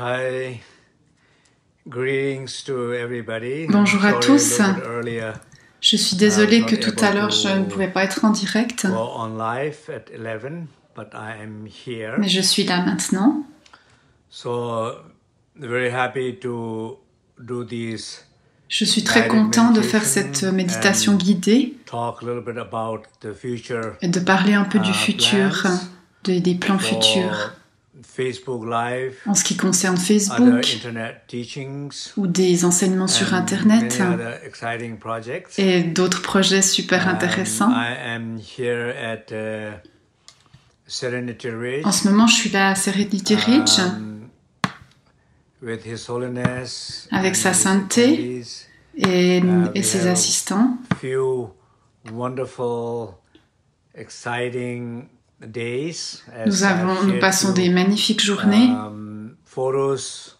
Hi, greetings to everybody. Bonjour à Sorry, tous. a little bit earlier. Je suis désolée que not tout able à l'heure je ne to pouvais pas être en direct, Go on live at 11, but I am here. mais je suis là maintenant. So very happy to do these Je suis très guided content de faire meditation cette méditation and guidée talk a little bit about the future et de parler un peu du futur, plans des plans futurs for Facebook Live, en ce qui concerne other Facebook internet teachings, ou des enseignements sur and Internet many other exciting projects. et d'autres projets super intéressants. I am here at Serenity Ridge. En ce moment, je suis là à Serenity Ridge With His Holiness avec and sa his sainteté attendees. et ses assistants. Few wonderful, exciting days. Nous passons des magnifiques journées. Photos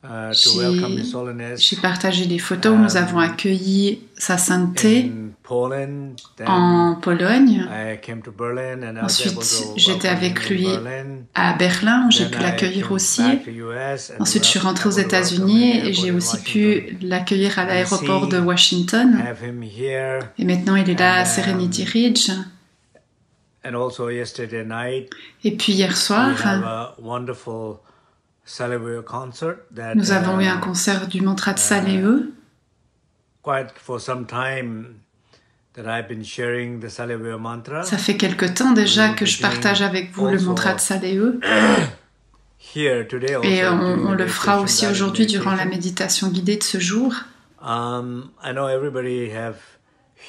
to welcome His Holiness. J'ai partagé des photos où nous avons accueilli sa sainteté In Poland, en Pologne. I came to Berlin and I was Ensuite, able to j'étais welcome avec him in lui Berlin. à Berlin, où j'ai Then pu I l'accueillir came aussi. back to US and Ensuite, je suis rentrée aux able to welcome États-Unis him et j'ai in aussi Washington. pu l'accueillir à And l'aéroport see, de Washington. Have him here. Et maintenant, il est là à And, Serenity Ridge. And also yesterday night, Et puis hier we soir, have a wonderful Salivir concert that nous avons eu un concert du mantra de Saléeux. quite for some time that I've been sharing the Salivir mantra. Ça fait quelque temps déjà que je partage avec vous le mantra de Saléeux. Here today also Et during on the le fera meditation, aussi guided aujourd'hui durant la meditation. méditation guidée de ce jour. I know everybody have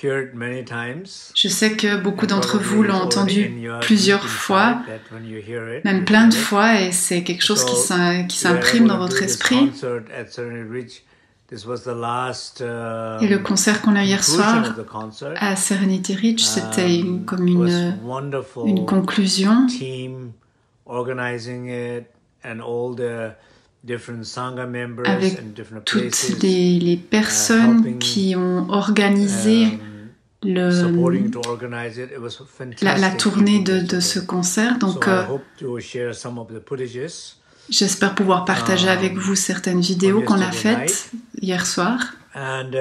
heard many times. Je sais que beaucoup d'entre Probably vous l'ont it's already entendu in your plusieurs inside fois, that when you hear it, même you plein de feel it. fois, et c'est quelque chose qui So, s'imprime dans votre esprit. Et le concert qu'on a eu hier soir à Serenity Ridge, c'était comme une conclusion avec toutes les personnes qui ont organisé la tournée de ce concert. Donc, j'espère pouvoir partager avec vous certaines vidéos qu'on a faites hier soir. And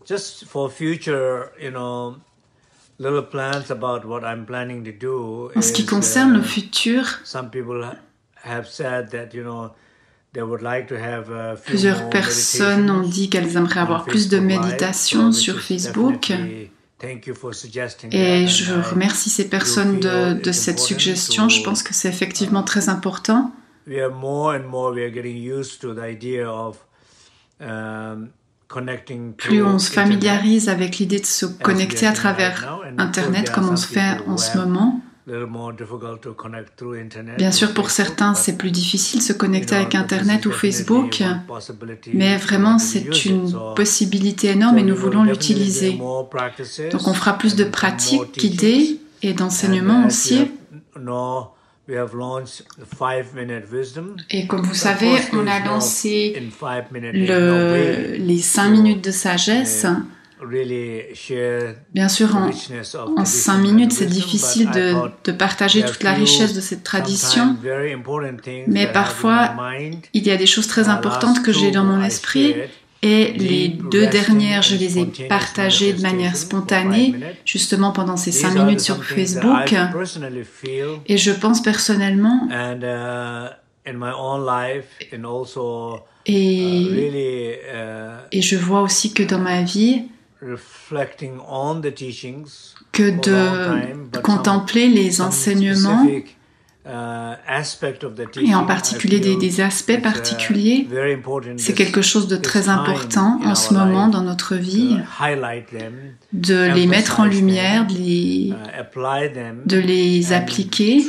just for future, little plans about what I'm planning to do. En ce qui concerne le futur, some people have said that, they would like to have plusieurs personnes ont dit qu'elles aimeraient avoir plus de méditation sur Facebook. Et je remercie ces personnes de cette suggestion. Je pense que c'est effectivement très important. Plus on se familiarise avec l'idée de se connecter à travers Internet, comme on se fait en ce moment. Bien sûr, pour certains, c'est plus difficile de se connecter avec Internet ou Facebook, mais vraiment, c'est une possibilité énorme et nous voulons l'utiliser. Donc, on fera plus de pratiques guidées et d'enseignements aussi. Et comme vous savez, on a lancé les 5 minutes de sagesse. Bien sûr, en 5 minutes, c'est difficile de partager toute la richesse de cette tradition, mais parfois, il y a des choses très importantes que j'ai dans mon esprit, et les 2 dernières, je les ai partagées de manière spontanée, justement pendant ces 5 minutes sur Facebook, et je pense personnellement, et je vois aussi que dans ma vie, que de contempler les enseignements et en particulier des aspects particuliers, c'est quelque chose de très important en ce moment dans notre vie, de les mettre en lumière, de les appliquer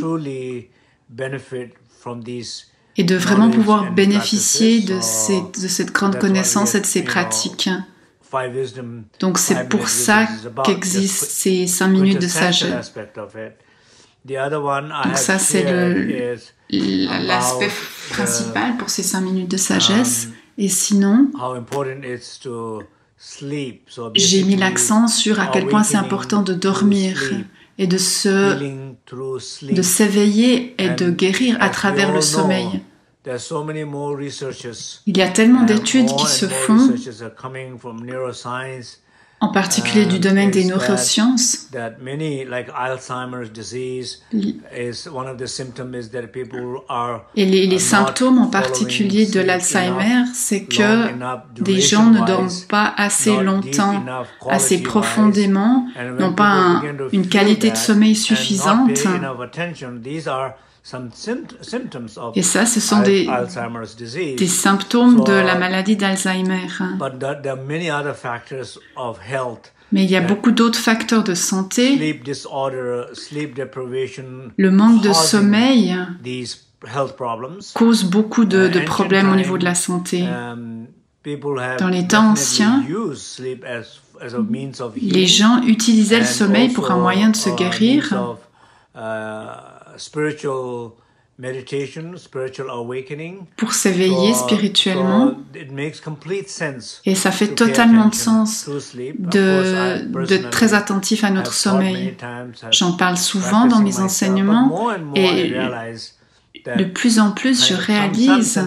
et de vraiment pouvoir bénéficier de cette grande connaissance et de ces pratiques. Donc c'est pour ça qu'existent ces 5 minutes de sagesse. Donc ça c'est l'aspect principal pour ces 5 minutes de sagesse. Et sinon, j'ai mis l'accent sur à quel point c'est important de dormir et de s'éveiller et de guérir à travers le sommeil. Il y a tellement d'études qui se font, en particulier du domaine des neurosciences. Et les symptômes en particulier de l'Alzheimer, c'est que des gens ne dorment pas assez longtemps, assez profondément, n'ont pas une qualité de sommeil suffisante. Et ça, ce sont des symptômes de la maladie d'Alzheimer. Mais il y a beaucoup d'autres facteurs de santé. Le manque de sommeil cause beaucoup de problèmes au niveau de la santé. Dans les temps anciens, les gens utilisaient le sommeil pour un moyen de se guérir. Pour s'éveiller spirituellement. Et ça fait totalement de sens d'être très attentif à notre sommeil. J'en parle souvent dans mes enseignements et de plus en plus je réalise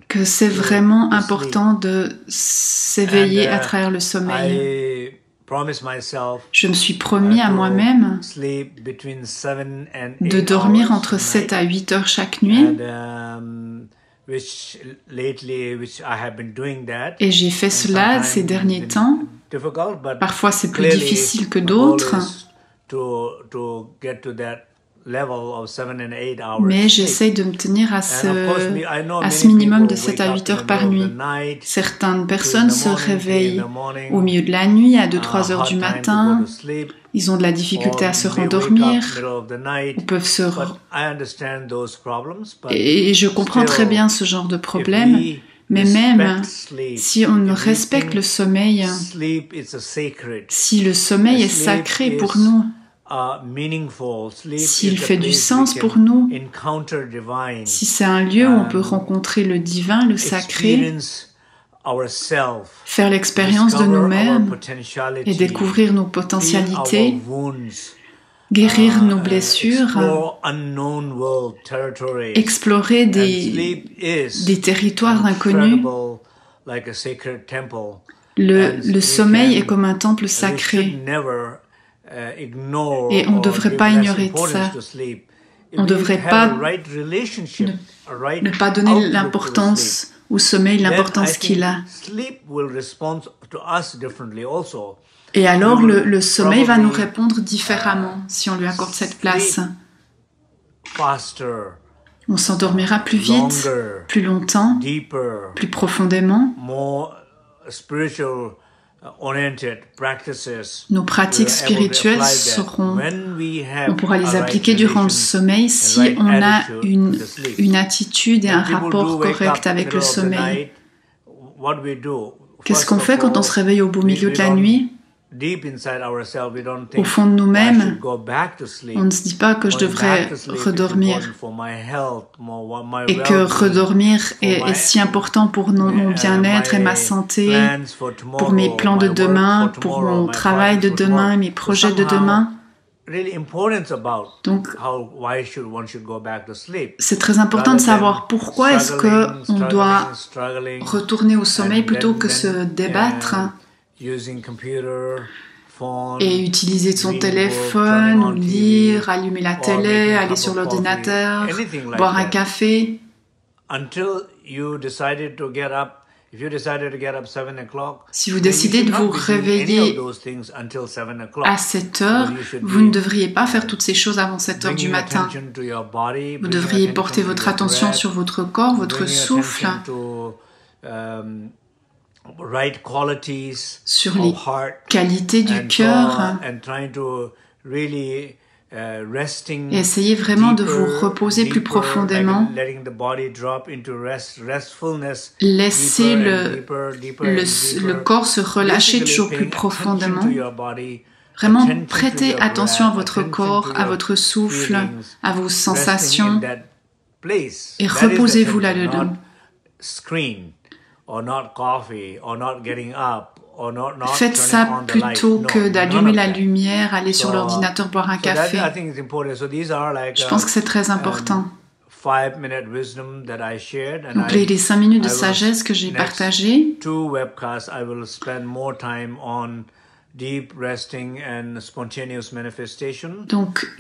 que c'est vraiment important de s'éveiller à travers le sommeil. Je me suis promis à moi-même de dormir entre 7 à 8 heures chaque nuit. Et j'ai fait cela ces derniers temps. Parfois c'est plus difficile que d'autres. Mais j'essaye de me tenir à ce minimum de 7 à 8 heures par nuit. Certaines personnes se réveillent au milieu de la nuit, à 2-3 heures du matin. Ils ont de la difficulté à se rendormir, ou peuvent se... Et je comprends très bien ce genre de problème. Mais même si on respecte le sommeil, si le sommeil est sacré pour nous, s'il fait du sens pour nous, si c'est un lieu où on peut rencontrer le divin, le sacré, faire l'expérience de nous-mêmes et découvrir nos potentialités, guérir nos blessures, explorer des territoires inconnus. Le sommeil est comme un temple sacré. Et on ne devrait pas ignorer de ça. On ne devrait pas ne pas donner l'importance au sommeil, l'importance qu'il a. Et alors le sommeil va nous répondre différemment si on lui accorde cette place. On s'endormira plus vite, plus longtemps, plus profondément. Nos pratiques spirituelles seront, on pourra les appliquer durant le sommeil si on a une attitude et un rapport correct avec le sommeil. Qu'est-ce qu'on fait quand on se réveille au beau milieu de la nuit? Au fond de nous-mêmes, on ne se dit pas que je devrais redormir et que redormir est si important pour mon bien-être et ma santé, pour mes plans de demain, pour mon travail de demain, mes projets de demain. Donc, c'est très important de savoir pourquoi est-ce qu'on doit retourner au sommeil plutôt que se débattre et utiliser son téléphone, lire, allumer la télé, aller sur l'ordinateur, boire un café. Si vous décidez de vous réveiller à 7 heures, vous ne devriez pas faire toutes ces choses avant 7 heures du matin. Vous devriez porter votre attention sur votre corps, votre souffle, sur les qualités du cœur et essayez vraiment de vous reposer plus profondément. Laissez le corps se relâcher toujours plus profondément. Vraiment, prêtez attention à votre corps, à votre souffle, à vos sensations et reposez-vous là-dedans. faites ça plutôt que d'allumer la lumière, aller sur l'ordinateur, boire un café. Je pense que c'est très important. Donc les 5 minutes de sagesse que j'ai partagées, donc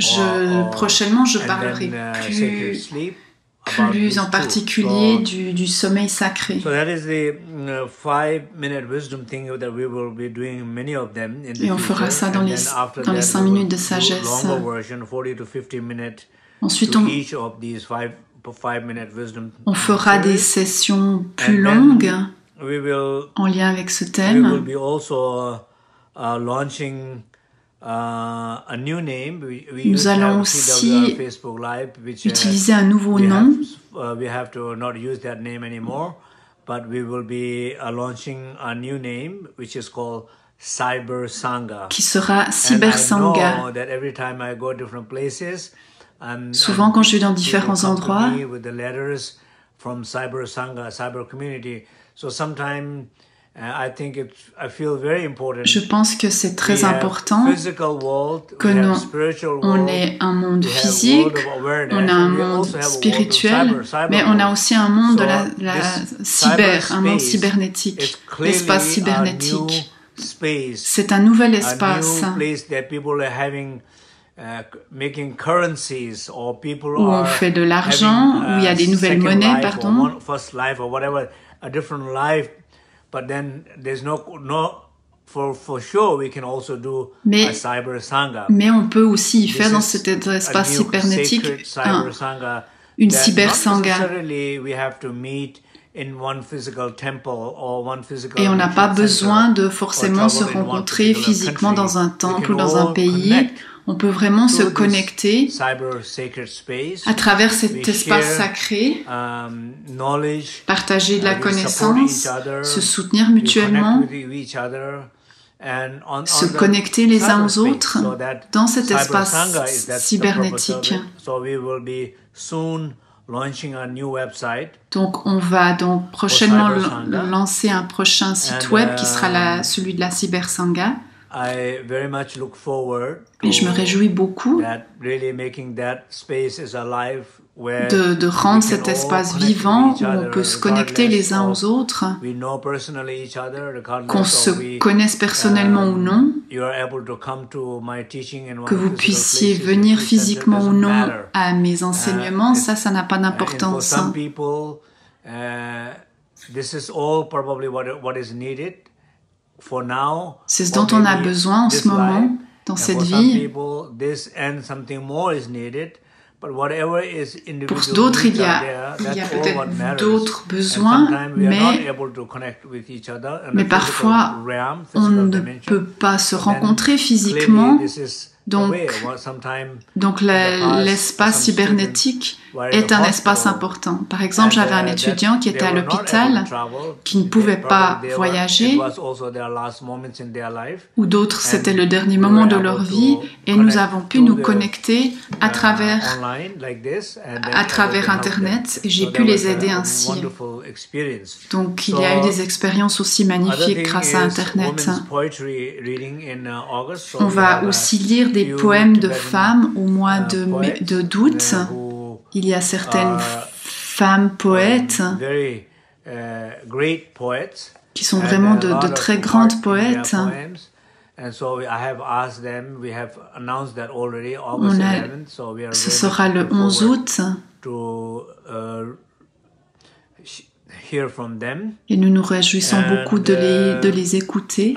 prochainement je parlerai plus en particulier du sommeil sacré. Et on fera ça dans les 5 minutes de sagesse. Ensuite, on fera des sessions plus longues en lien avec ce thème. Nous allons aussi utiliser un nouveau nom. Qui sera Cyber Sangha. Souvent, quand je vais dans différents endroits, je pense que c'est très important que on ait un monde physique, on a un monde spirituel, mais on a aussi un monde de la un monde cybernétique, l'espace cybernétique. C'est un nouvel espace où on fait de l'argent, où il y a des nouvelles monnaies, pardon. Mais on peut aussi y faire dans cet espace cybernétique une cyber sangha. Et on n'a pas besoin de forcément se rencontrer physiquement dans un temple ou dans un pays. On peut vraiment se connecter à travers cet espace sacré, partager de la connaissance, se soutenir mutuellement, se connecter les uns aux autres dans cet espace cybernétique. Donc on va donc prochainement lancer un prochain site web qui sera celui de la Cyber Sangha. Et je me réjouis beaucoup de rendre cet espace vivant où on peut se connecter les uns aux autres, qu'on se connaisse personnellement ou non, que vous puissiez venir physiquement ou non à mes enseignements, ça n'a pas d'importance. C'est ce dont on a besoin en ce moment, dans cette vie. Pour d'autres, il y a peut-être d'autres besoins, mais parfois, on ne peut pas se rencontrer physiquement. Donc l'espace cybernétique est un espace important. Par exemple, j'avais un étudiant qui était à l'hôpital, qui ne pouvait pas voyager, ou d'autres, c'était le dernier moment de leur vie, et nous avons pu nous connecter à travers Internet, et j'ai pu les aider ainsi. Donc, il y a eu des expériences aussi magnifiques grâce à Internet. On va aussi lire des poèmes de femmes au mois d'août. Il y a certaines femmes poètes qui sont vraiment de très grandes poètes. Ce sera le 11 août. Et nous nous réjouissons beaucoup de les écouter.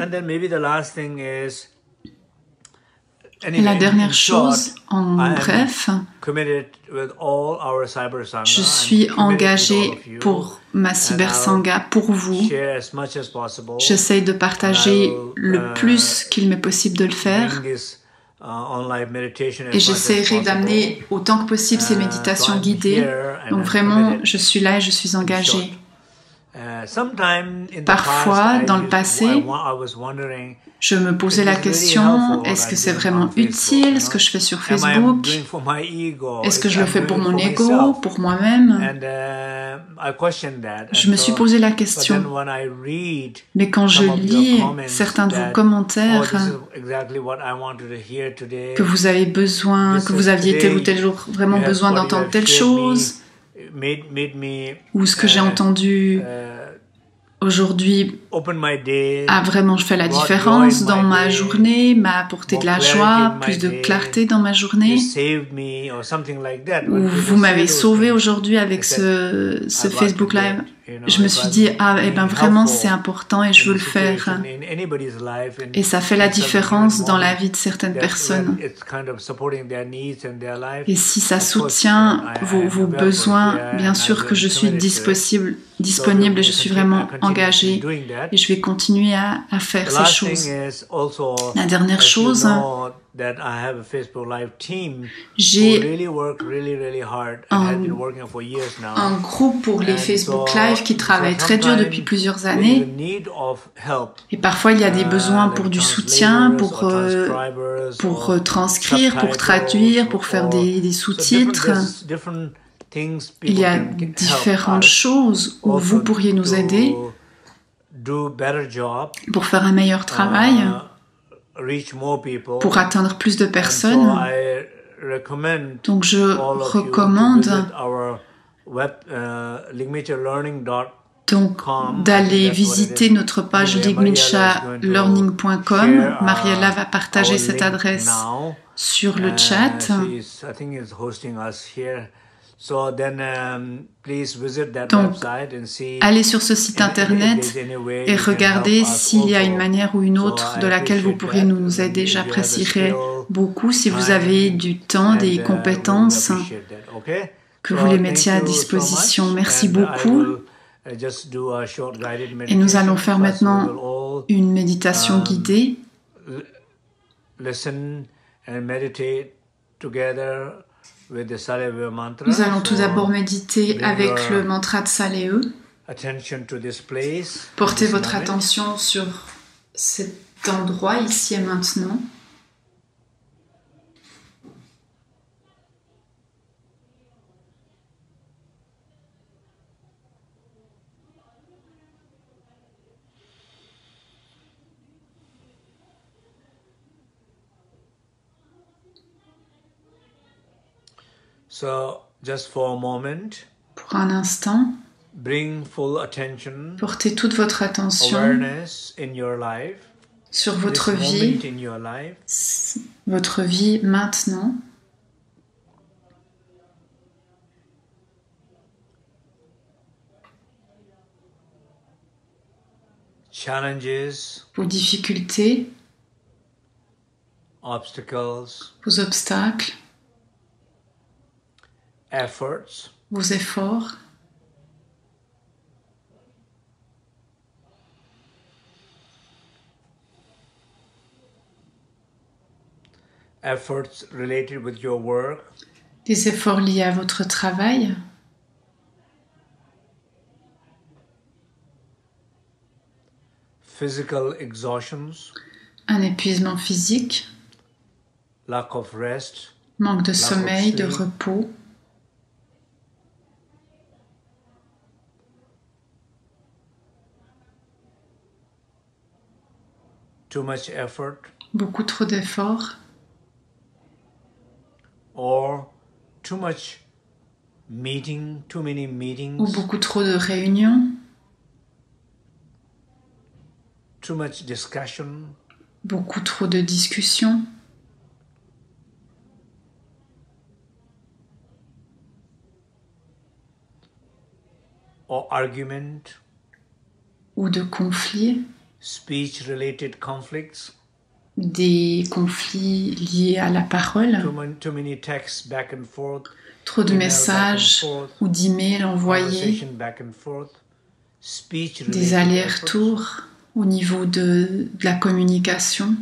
Et la dernière chose, en bref, je suis engagée pour ma Cyber Sangha, pour vous. J'essaye de partager le plus qu'il m'est possible de le faire. Et j'essaierai d'amener autant que possible ces méditations guidées. Donc vraiment, je suis là et je suis engagée. Parfois, dans le passé, je me posais la question, est-ce que c'est vraiment utile ce que je fais sur Facebook? Est-ce que je le fais pour mon ego, pour moi-même? Je me suis posé la question. Mais quand je lis certains de vos commentaires, que vous avez besoin, que vous aviez tel ou tel jour vraiment besoin d'entendre telle chose, ou ce que j'ai entendu aujourd'hui a vraiment fait la différence dans ma journée, m'a apporté de la joie, plus de clarté dans ma journée. Ou vous m'avez sauvé aujourd'hui avec ce Facebook Live. Je me suis dit, ah, eh ben vraiment c'est important et je veux le faire. Et ça fait la différence dans la vie de certaines personnes. Et si ça soutient vos besoins, bien sûr que je suis disponible et je suis vraiment engagée et je vais continuer à faire ces choses. La dernière chose, j'ai un groupe pour les Facebook Live qui travaille très dur depuis plusieurs années et parfois il y a des besoins pour du soutien, pour transcrire, pour traduire, pour faire des sous-titres. Il y a différentes choses où vous pourriez nous aider pour faire un meilleur travail, pour atteindre plus de personnes. Donc je recommande donc d'aller visiter notre page ligminchalearning.com. Mariella va partager cette adresse sur le chat. Donc, allez sur ce site internet et regardez s'il y a une manière ou une autre de laquelle vous pourriez nous aider. J'apprécierais beaucoup si vous avez du temps, des compétences, que vous les mettiez à disposition. Merci beaucoup. Et nous allons faire maintenant une méditation guidée. Nous allons tout d'abord méditer avec le mantra de Saleo. Portez votre attention sur cet endroit ici et maintenant. So, just for a moment, pour un instant, portez toute votre attention sur votre vie maintenant. Vos difficultés, vos obstacles, vos efforts, des efforts liés à votre travail, un épuisement physique, manque de sommeil, de repos, beaucoup trop d'efforts, ou beaucoup trop de réunions, beaucoup trop de discussions, ou de conflits, des conflits liés à la parole, trop de messages ou d'emails envoyés, des allers-retours au niveau de la communication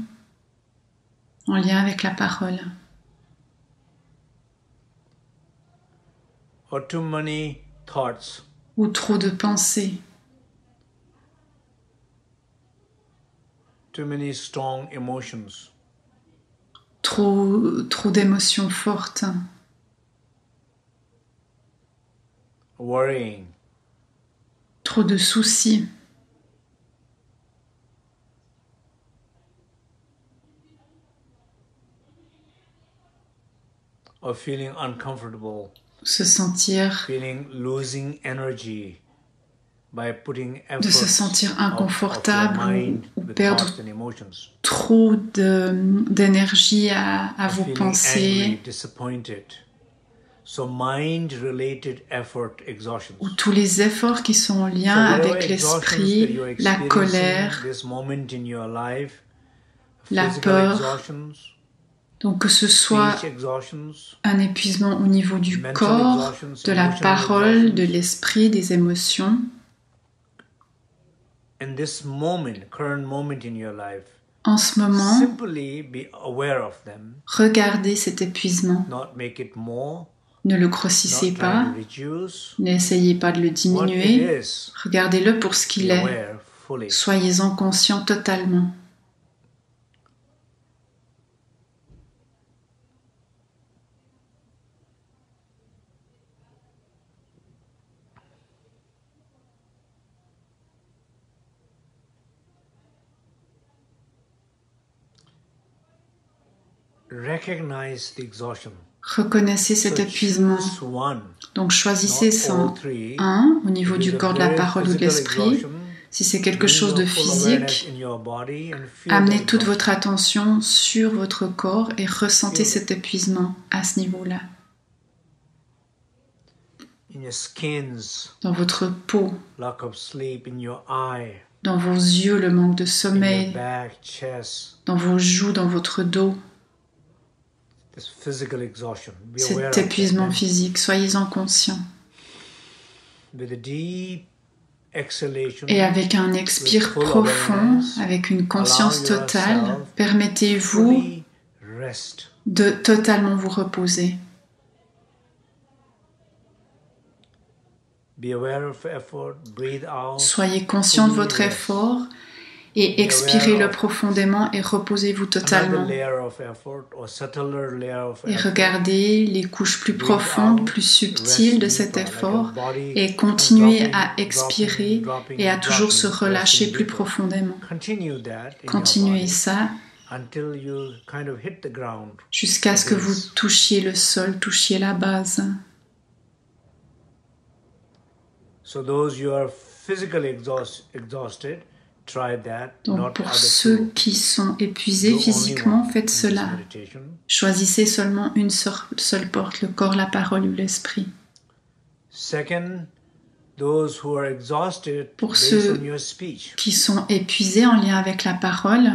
en lien avec la parole. Ou trop de pensées. Trop d'émotions fortes. Worrying. Trop de soucis. Or feeling uncomfortable. Se sentir. Losing energy by putting de se sentir inconfortable ou perdre trop d'énergie à vos pensées. Ou tous les efforts qui sont en lien avec l'esprit, la colère, la peur. Donc que ce soit un épuisement au niveau du corps, de la parole, de l'esprit, des émotions. En ce moment, regardez cet épuisement. Ne le grossissez pas, n'essayez pas de le diminuer. Regardez-le pour ce qu'il est. Soyez-en conscient totalement. Reconnaissez cet épuisement. Donc choisissez son 1 au niveau du corps, de la parole ou de l'esprit. Si c'est quelque chose de physique, amenez toute votre attention sur votre corps et ressentez cet épuisement à ce niveau-là. Dans votre peau, dans vos yeux, le manque de sommeil, dans vos joues, dans votre dos. Cet épuisement physique, soyez-en conscients. Et avec un expire profond, avec une conscience totale, permettez-vous de totalement vous reposer. Soyez conscient de votre effort et expirez-le profondément et reposez-vous totalement. Et regardez les couches plus profondes, plus subtiles de cet effort et continuez à expirer et à toujours se relâcher plus profondément. Continuez ça jusqu'à ce que vous touchiez le sol, touchiez la base. Donc pour ceux qui sont épuisés physiquement, faites cela. Choisissez seulement une seule porte, le corps, la parole ou l'esprit. Pour ceux qui sont épuisés en lien avec la parole,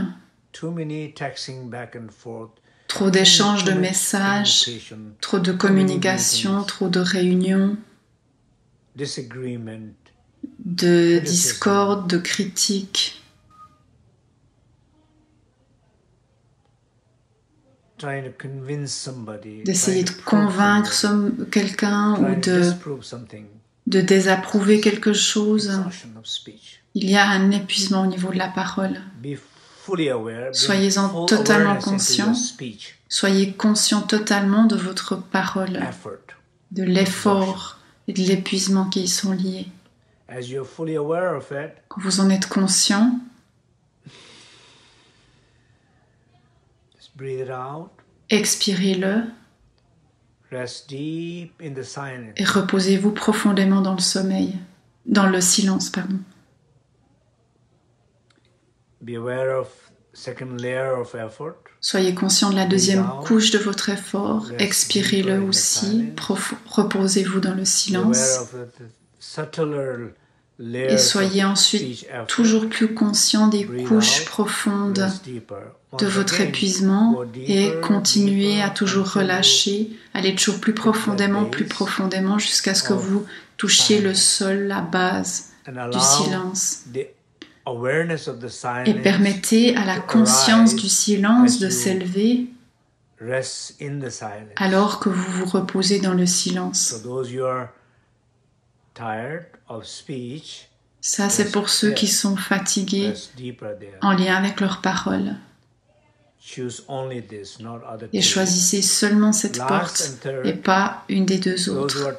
trop d'échanges de messages, trop de communication, trop de réunions, de discorde, de critiques, d'essayer de convaincre quelqu'un ou de désapprouver quelque chose. Il y a un épuisement au niveau de la parole. Soyez-en totalement conscient. Soyez conscient totalement de votre parole, de l'effort et de l'épuisement qui y sont liés. Quand vous en êtes conscient, expirez-le et reposez-vous profondément dans le sommeil, dans le silence, pardon. Soyez conscient de la deuxième couche de votre effort, expirez-le aussi, reposez-vous dans le silence. Et soyez ensuite toujours plus conscient des couches profondes de votre épuisement et continuez à toujours relâcher, aller toujours plus profondément jusqu'à ce que vous touchiez le sol, la base du silence. Et permettez à la conscience du silence de s'élever alors que vous vous reposez dans le silence. Ça, c'est pour ceux qui sont fatigués en lien avec leurs paroles. Et choisissez seulement cette porte et pas une des deux autres.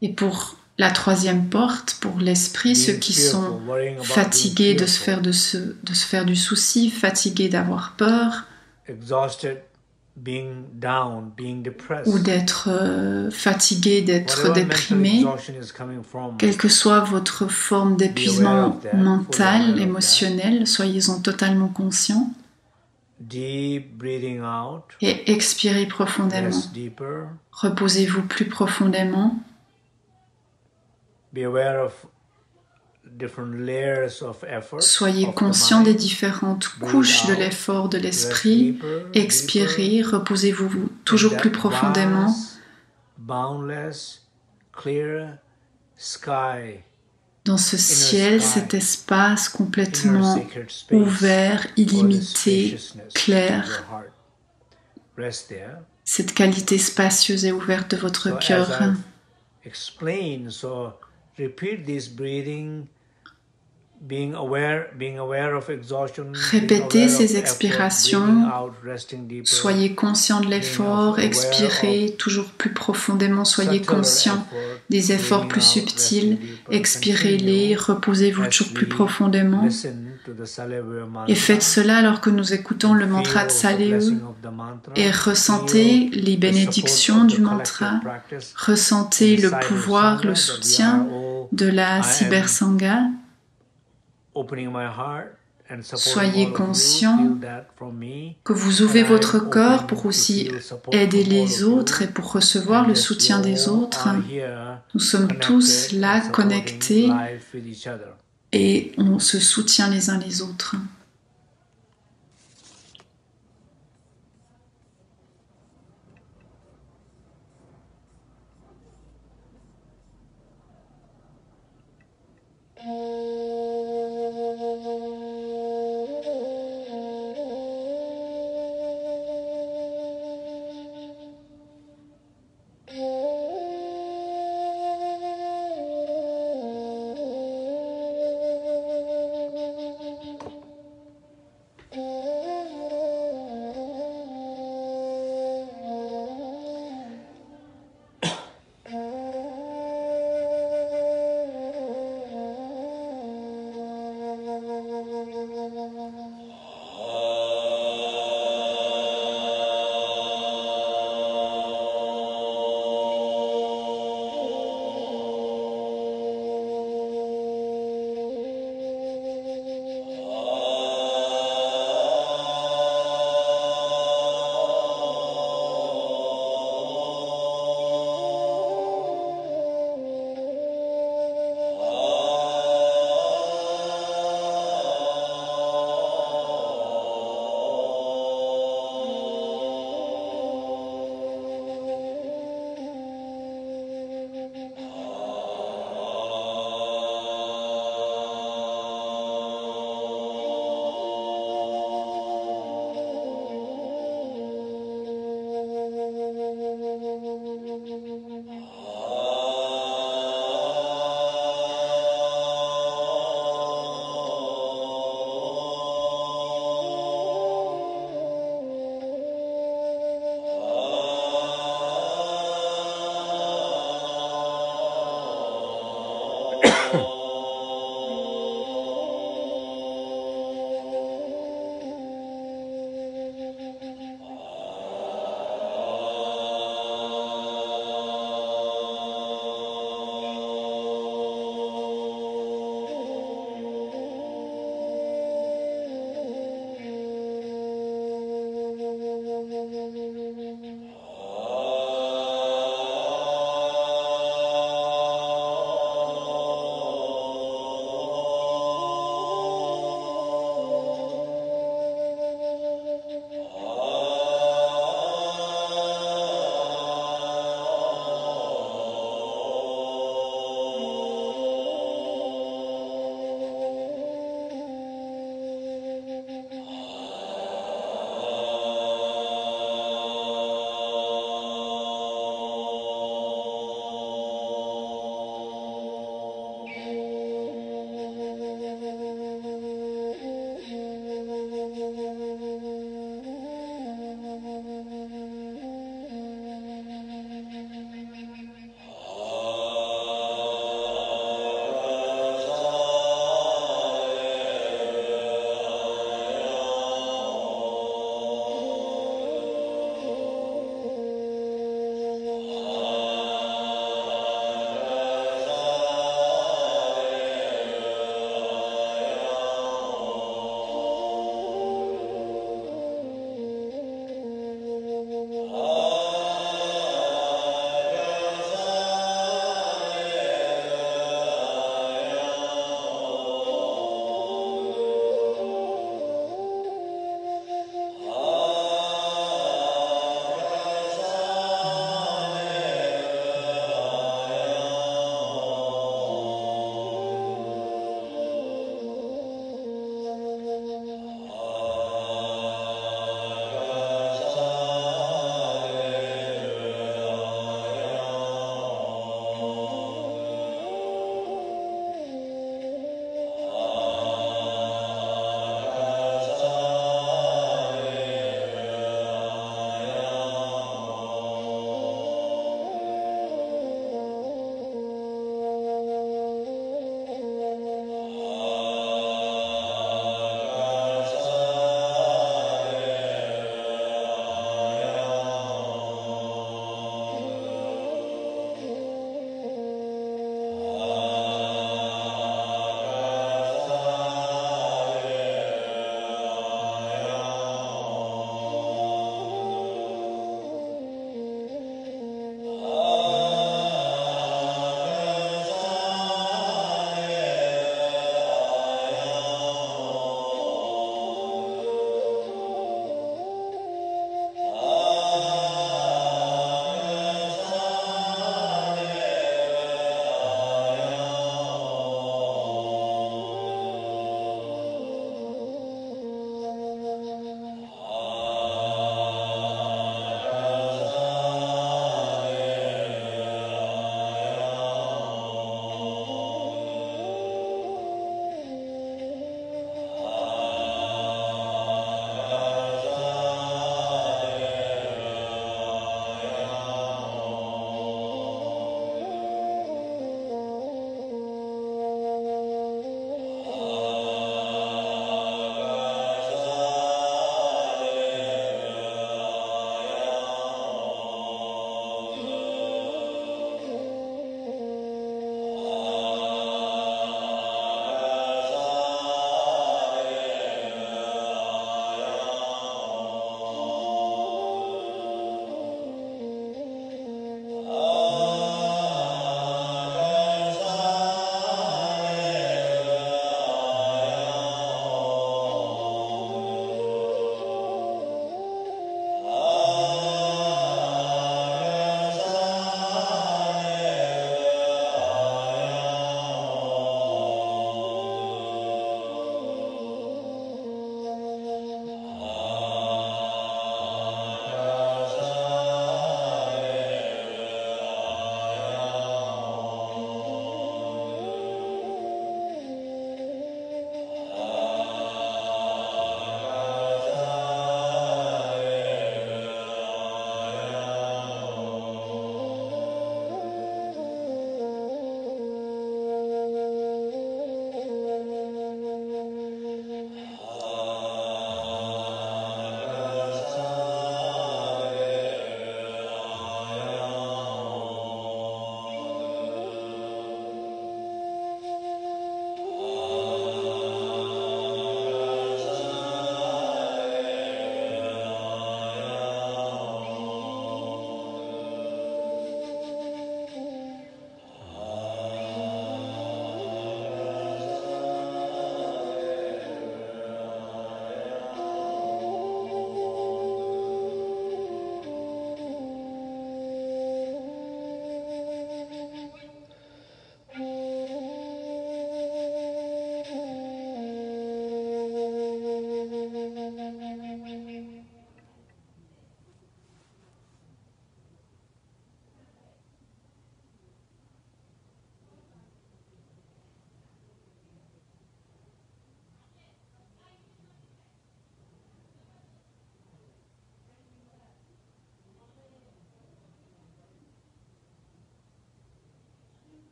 Et pour la troisième porte, pour l'esprit, ceux qui sont fatigués de se faire du souci, fatigués d'avoir peur, ou d'être fatigué, d'être déprimé, quelle que soit votre forme d'épuisement mental, émotionnel, soyez-en totalement conscients et expirez profondément. Reposez-vous plus profondément. Soyez conscient des différentes couches de l'effort de l'esprit. Expirez, reposez-vous toujours plus profondément. Dans ce ciel, cet espace complètement ouvert, illimité, clair. Cette qualité spacieuse et ouverte de votre cœur. Répétez ces expirations, soyez conscient de l'effort, expirez toujours plus profondément, soyez conscient des efforts plus subtils, expirez-les, reposez-vous toujours plus profondément et faites cela alors que nous écoutons le mantra de Saleu et ressentez les bénédictions du mantra, ressentez le pouvoir, le soutien de la Cybersangha. Soyez conscient que vous ouvrez votre corps pour aussi aider les autres et pour recevoir le soutien des autres. Nous sommes tous là connectés et on se soutient les uns les autres.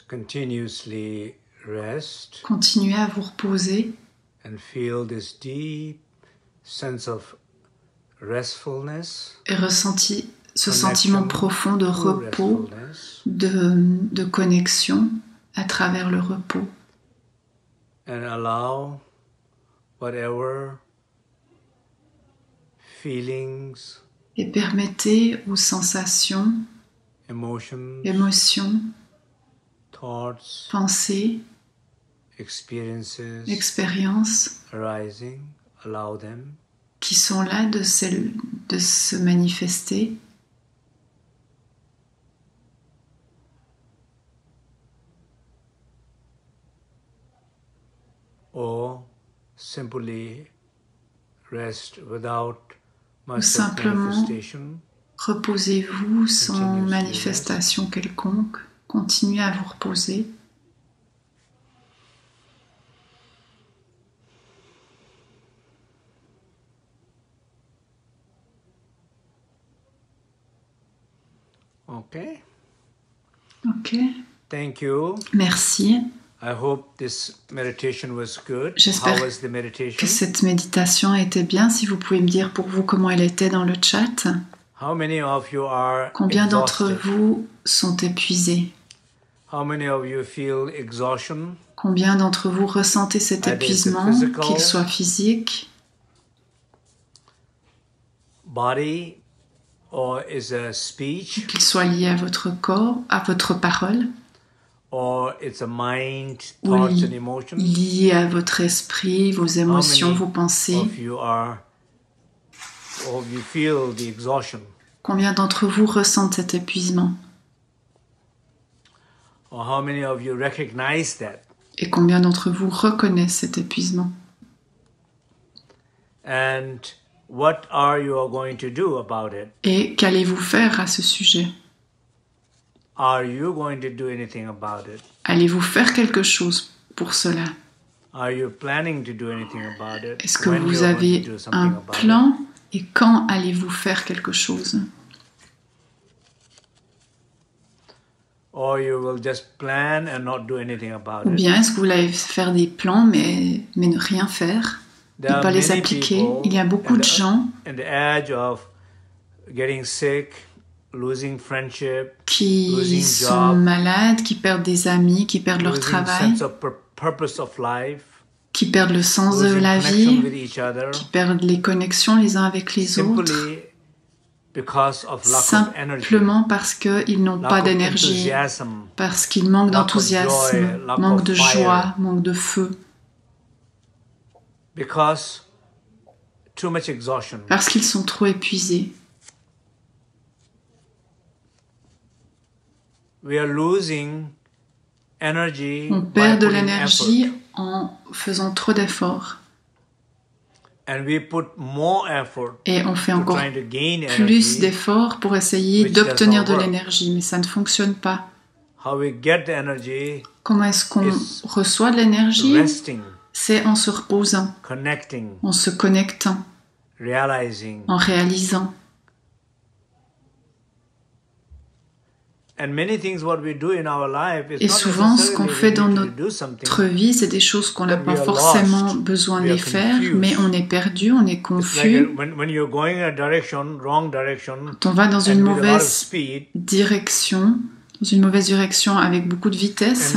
Continuously rest. Continuez à vous reposer. And feel this deep sense of restfulness. Et ressentir ce sentiment profond de repos, de connexion à travers le repos. And allow whatever feelings, et permettez aux sensations, émotions, thoughts, pensées, experiences arising, allow them, qui sont là de se manifester. Or simply rest without ou simplement reposez-vous sans manifestation quelconque. Continuez à vous reposer. Okay. Ok. Thank you. Merci. I hope this meditation was good. J'espère How was the meditation? Que cette méditation était bien. Si vous pouvez me dire pour vous comment elle était dans le chat. How many of you are Combien exhausted? d'entre vous sont épuisés? How many of you feel exhaustion? Combien d'entre vous ressentez cet épuisement, qu'il soit physique, body, or is a speech, qu'il soit lié à votre corps, à votre parole, or it's a mind, ou thoughts and emotions? lié à votre esprit, vos émotions, vos pensées? Of you feel the exhaustion? Combien d'entre vous ressentent cet épuisement? Or how many of you recognize that? Et combien d'entre vous reconnaissent cet épuisement? And what are you going to do about it? Et qu'allez-vous faire à ce sujet? Are you going to do anything about it? Allez-vous faire quelque chose pour cela? Are you planning to do anything about it? Est-ce que vous avez un plan et quand allez-vous faire quelque chose? Or you will just plan and not do anything about Ou bien est-ce que vous allez faire des plans mais ne rien faire, ne pas les appliquer? Il y a beaucoup de gens qui sont malades, qui perdent des amis, qui perdent leur travail, qui perdent le sens de la vie, qui perdent les connexions les uns avec les autres, simplement parce qu'ils n'ont pas d'énergie, parce qu'ils manquent d'enthousiasme, manquent de joie, manquent de feu. Parce qu'ils sont trop épuisés. On perd de l'énergie en faisant trop d'efforts. Et on fait encore plus d'efforts pour essayer d'obtenir de l'énergie, mais ça ne fonctionne pas. Comment est-ce qu'on reçoit de l'énergie? C'est en se reposant, en se connectant, en réalisant. Et souvent, ce qu'on fait dans notre vie, c'est des choses qu'on n'a pas forcément besoin de faire, mais on est perdu, on est confus. Quand on va dans une mauvaise direction, avec beaucoup de vitesse,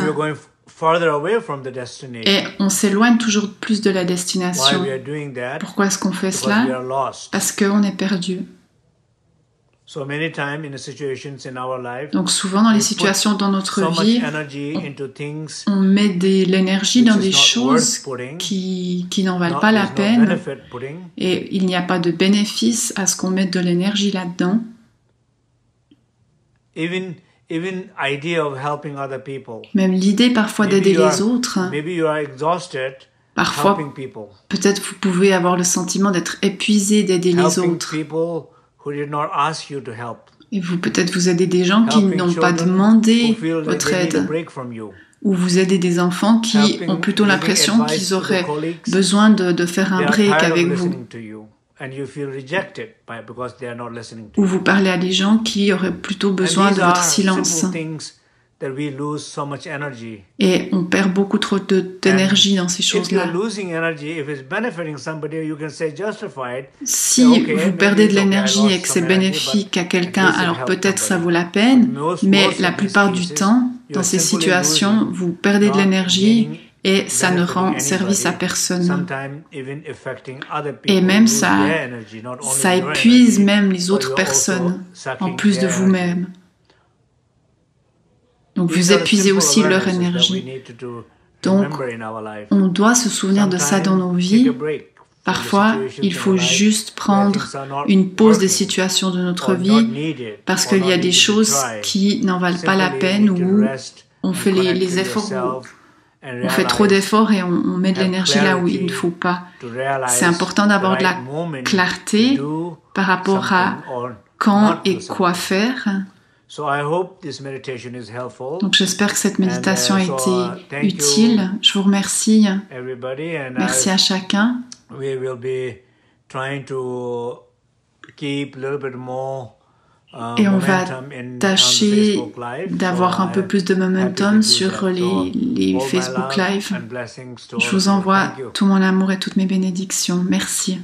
et on s'éloigne toujours plus de la destination. Pourquoi est-ce qu'on fait cela? Parce qu'on est perdu. Donc souvent dans les situations dans notre vie, on met de l'énergie dans des choses qui n'en valent pas la peine et il n'y a pas de bénéfice à ce qu'on mette de l'énergie là-dedans. Même l'idée parfois d'aider les autres. Parfois, peut-être vous pouvez avoir le sentiment d'être épuisé d'aider les autres. Et peut-être vous aidez des gens qui n'ont pas demandé votre aide. Ou vous aidez des enfants qui ont plutôt l'impression qu'ils auraient besoin de faire un break avec vous. Ou vous parlez à des gens qui auraient plutôt besoin de votre silence. Et on perd beaucoup trop d'énergie dans ces choses-là. Si vous perdez de l'énergie et que c'est bénéfique à quelqu'un, alors peut-être ça vaut la peine, mais la plupart du temps, dans ces situations, vous perdez de l'énergie et ça ne rend service à personne. Et même ça épuise même les autres personnes, en plus de vous-même. Donc vous épuisez aussi leur énergie. Donc on doit se souvenir de ça dans nos vies. Parfois, il faut juste prendre une pause des situations de notre vie parce qu'il y a des choses qui n'en valent pas la peine où on fait les efforts, on fait trop d'efforts et on met de l'énergie là où il ne faut pas. C'est important d'avoir de la clarté par rapport à quand et quoi faire. Donc j'espère que cette méditation a été utile. Je vous remercie. Merci à chacun. Et on va tâcher d'avoir un peu plus de momentum sur les Facebook Live. Je vous envoie tout mon amour et toutes mes bénédictions. Merci.